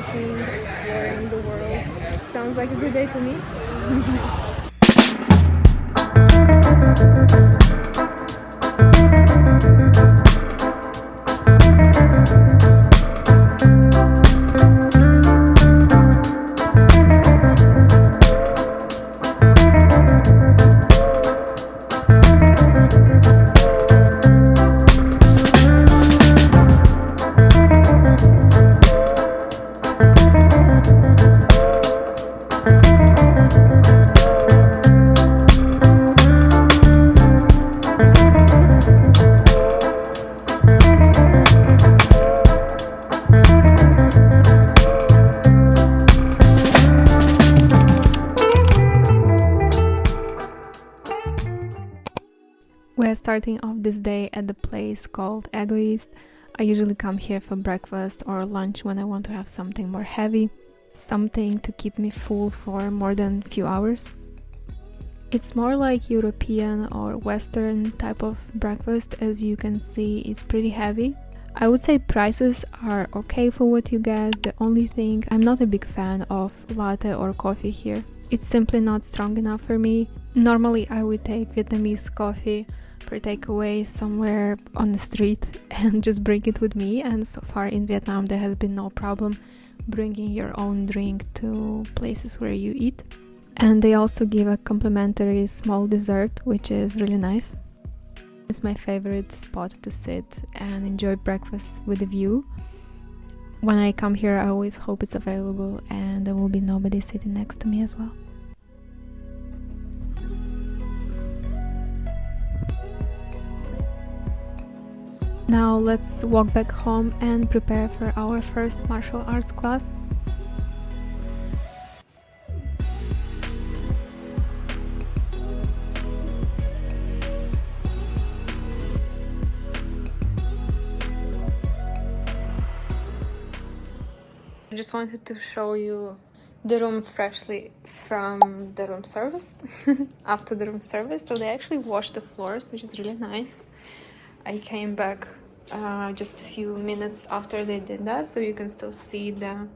walking, exploring the world. Sounds like a good day to me. We're starting off this day at the place called Egoist. I usually come here for breakfast or lunch when I want to have something more heavy, something to keep me full for more than a few hours. It's more like European or Western type of breakfast. As you can see, it's pretty heavy. I would say prices are okay for what you get. The only thing, I'm not a big fan of latte or coffee here. It's simply not strong enough for me. Normally I would take Vietnamese coffee for takeaway somewhere on the street and just bring it with me, and so far in Vietnam there has been no problem bringing your own drink to places where you eat. And they also give a complimentary small dessert, which is really nice. It's my favorite spot to sit and enjoy breakfast with a view. When I come here I always hope it's available and there will be nobody sitting next to me as well. Now let's walk back home and prepare for our first martial arts class. I just wanted to show you the room freshly from the room service, after the room service. So they actually washed the floors, which is really nice. I came back just a few minutes after they did that, so you can still see the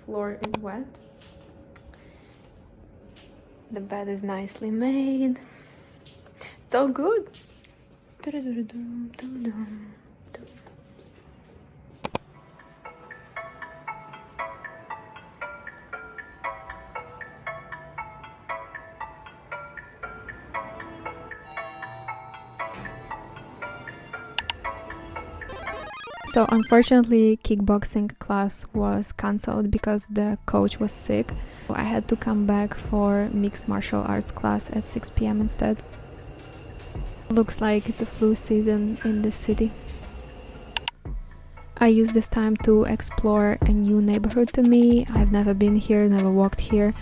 floor is wet. The bed is nicely made. It's all good. So unfortunately, kickboxing class was cancelled because the coach was sick. I had to come back for mixed martial arts class at 6 p.m. instead. Looks like it's a flu season in this city. I used this time to explore a new neighborhood to me. I've never been here, never walked here.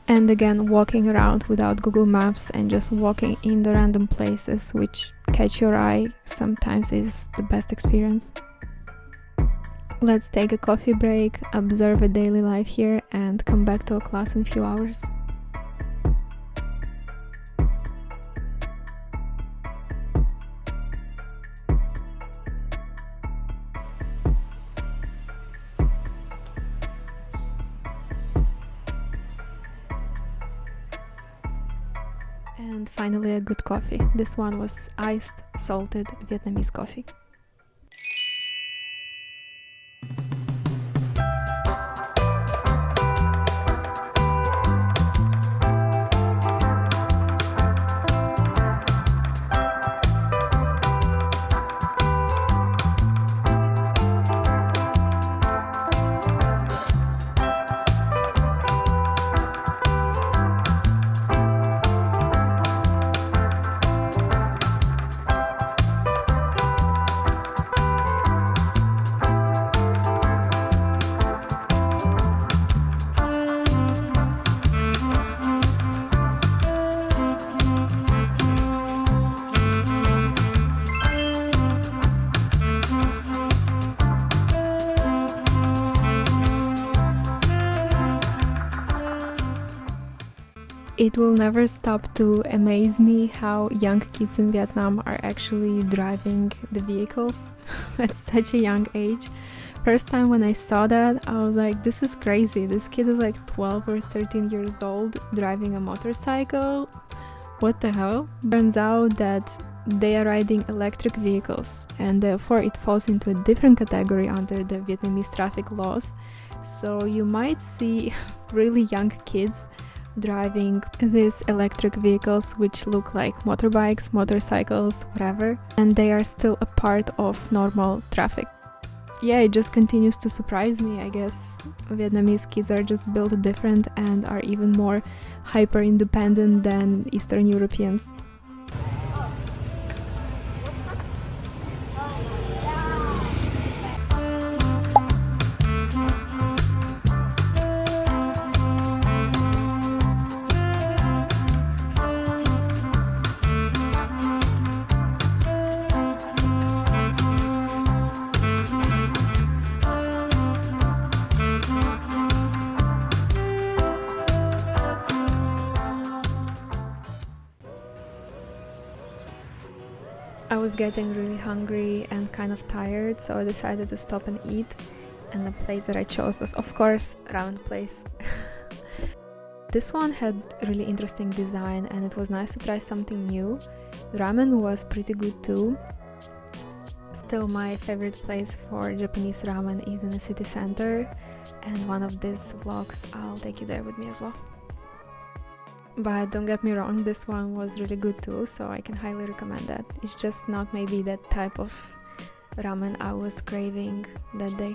And again, walking around without Google Maps and just walking in the random places which catch your eye sometimes is the best experience. Let's take a coffee break, observe a daily life here, and come back to a class in a few hours. And finally a good coffee. This one was iced, salted Vietnamese coffee. It will never stop to amaze me how young kids in Vietnam are actually driving the vehicles at such a young age. First time when I saw that, I was like, this is crazy. This kid is like 12 or 13 years old driving a motorcycle. What the hell? Turns out that they are riding electric vehicles, and therefore it falls into a different category under the Vietnamese traffic laws. So you might see really young kids driving these electric vehicles which look like motorbikes, motorcycles, whatever, and they are still a part of normal traffic. Yeah, it just continues to surprise me. I guess Vietnamese kids are just built different and are even more hyper independent than Eastern Europeans. I was getting really hungry and kind of tired, so I decided to stop and eat, and the place that I chose was, of course, ramen place. This one had really interesting design and it was nice to try something new. The ramen was pretty good too. Still, my favorite place for Japanese ramen is in the city center, and one of these vlogs I'll take you there with me as well. But don't get me wrong, this one was really good too, so I can highly recommend that. It's just not maybe that type of ramen I was craving that day.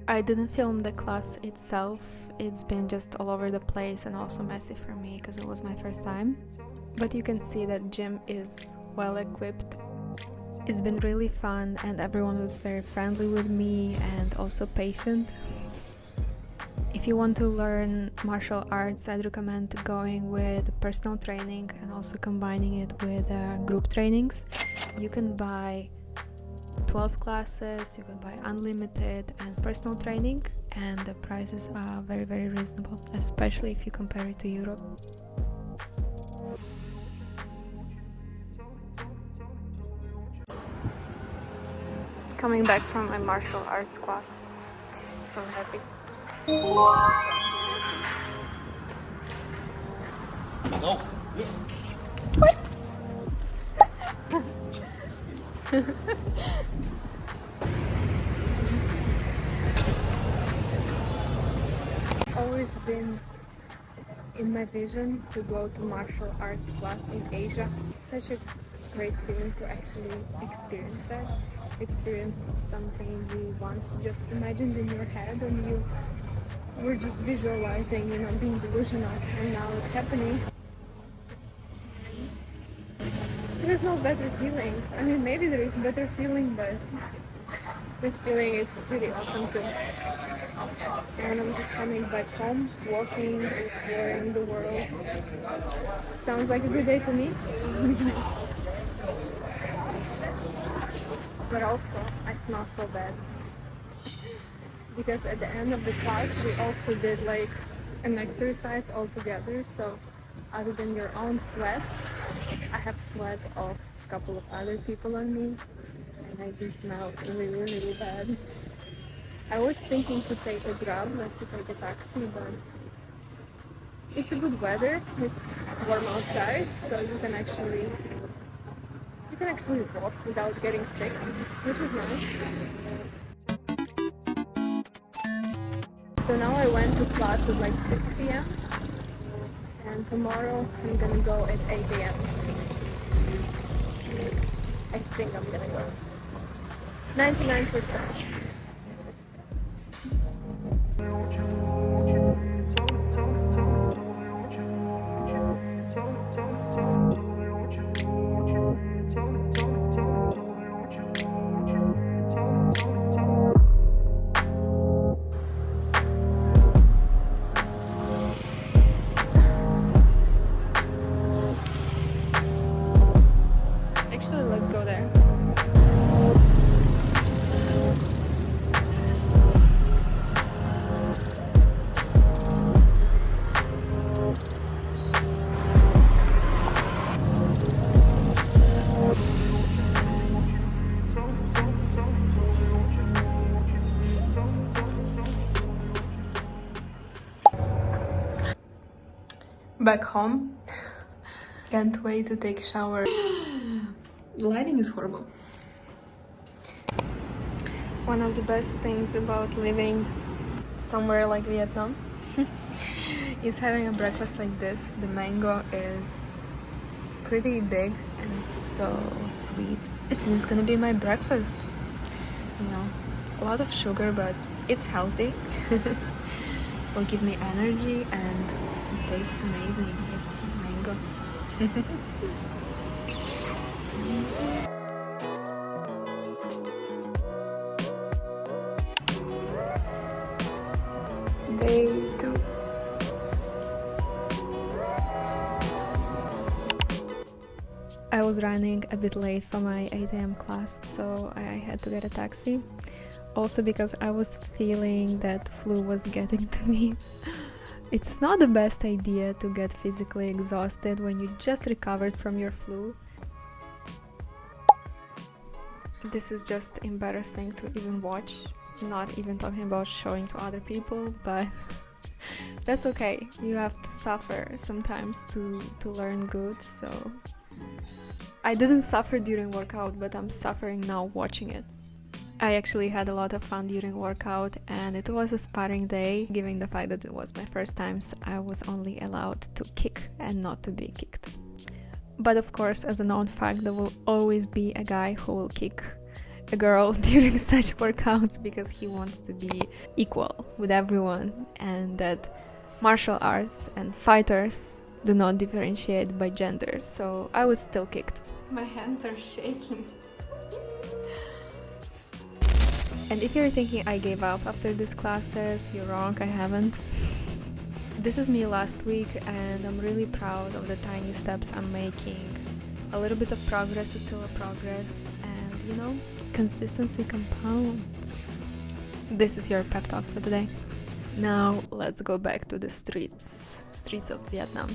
I didn't film the class itself. It's been just all over the place and also messy for me because it was my first time. But you can see that gym is well equipped. It's been really fun and everyone was very friendly with me and also patient. If you want to learn martial arts, I'd recommend going with personal training and also combining it with group trainings. You can buy 12 classes, you can buy unlimited and personal training, and the prices are very, very reasonable, especially if you compare it to Europe. Coming back from my martial arts class, so happy. No. What? Always been in my vision to go to martial arts class in Asia. It's such a great feeling to actually experience that. Experience something you once just imagined in your head and you were just visualizing, being delusional, and now it's happening. There's no better feeling. I mean, maybe there is a better feeling, but this feeling is pretty awesome too. And I'm just coming back home, walking, exploring the world. Sounds like a good day to me. But also, I smell so bad. Because at the end of the class, we also did like an exercise all together. So other than your own sweat, I have sweat of a couple of other people on me. And I do smell really, really bad. I was thinking to take a Grab, like to take a taxi, but it's a good weather. It's warm outside, so you can actually walk without getting sick, which is nice. So now I went to class at like 6 p.m. and tomorrow I'm gonna go at 8 a.m. I think I'm gonna go. 99%. back home. Can't wait to take a shower. The lighting is horrible. One of the best things about living somewhere like Vietnam is having a breakfast like this. The mango is pretty big and so sweet. And it's gonna be my breakfast. You know, a lot of sugar, but it's healthy. Will give me energy and it tastes amazing. It's mango. Day 2. I was running a bit late for my 8 a.m. class, so I had to get a taxi. Also because I was feeling that flu was getting to me. It's not the best idea to get physically exhausted when you just recovered from your flu. This is just embarrassing to even watch, not even talking about showing to other people, but that's okay. You have to suffer sometimes to learn good, so I didn't suffer during workout, but I'm suffering now watching it. I actually had a lot of fun during workout and it was a sparring day, given the fact that it was my first time, so I was only allowed to kick and not to be kicked. But of course, as a known fact, there will always be a guy who will kick a girl during such workouts because he wants to be equal with everyone, and that martial arts and fighters do not differentiate by gender, so I was still kicked. My hands are shaking. And if you're thinking I gave up after these classes, you're wrong, I haven't. This is me last week and I'm really proud of the tiny steps I'm making. A little bit of progress is still a progress, and you know, consistency compounds. This is your pep talk for today. Now let's go back to the streets of Vietnam.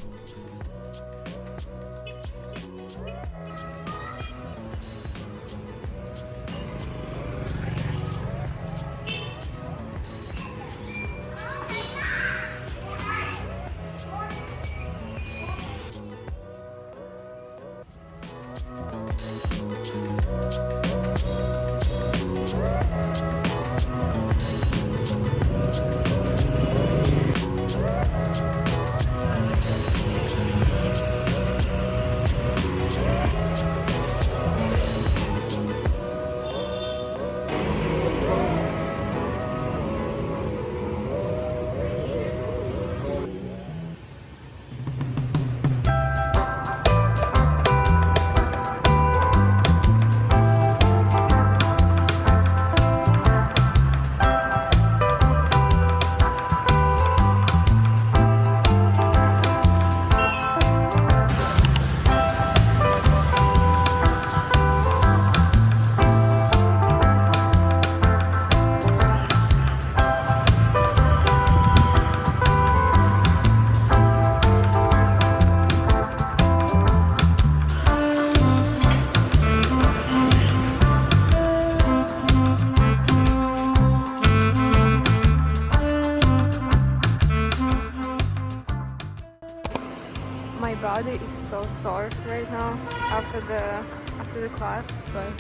My body is so sore right now after the class, but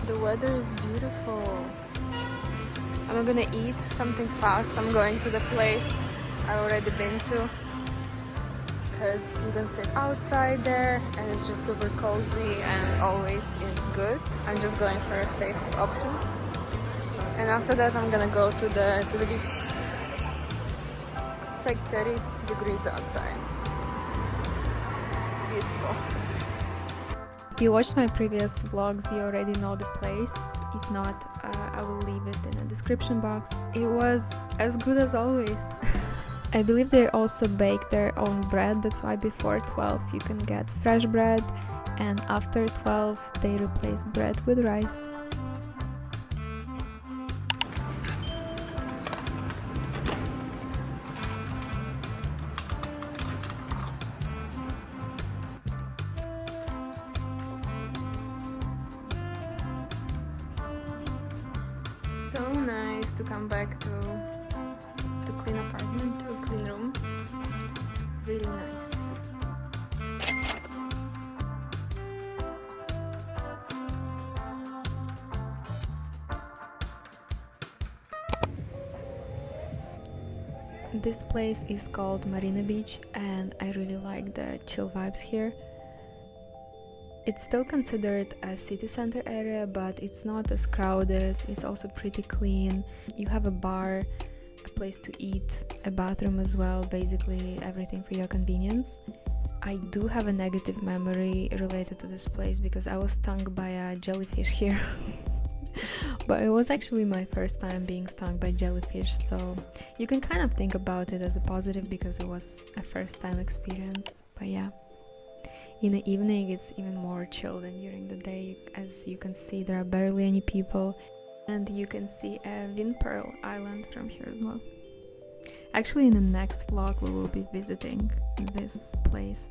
the weather is beautiful. I'm not gonna eat something fast. I'm going to the place I've already been to because you can sit outside there and it's just super cozy and always is good. I'm just going for a safe option, and after that I'm gonna go to the beach. It's like 30 degrees outside. Beautiful. If you watched my previous vlogs, you already know the place. If not, I will leave it in the description box. It was as good as always. I believe they also bake their own bread, that's why before 12 you can get fresh bread, and after 12 they replace bread with rice. So nice to come back to clean apartment, to a clean room. Really nice. This place is called Marina Beach and I really like the chill vibes here. It's still considered a city center area, but it's not as crowded. It's also pretty clean. You have a bar, a place to eat, a bathroom as well, basically everything for your convenience. I do have a negative memory related to this place because I was stung by a jellyfish here. But it was actually my first time being stung by jellyfish, so you can kind of think about it as a positive because it was a first time experience. But yeah, in the evening it's even more chill than during the day. As you can see, there are barely any people, and you can see a wind pearl island from here as well. Actually, in the next vlog we will be visiting this place.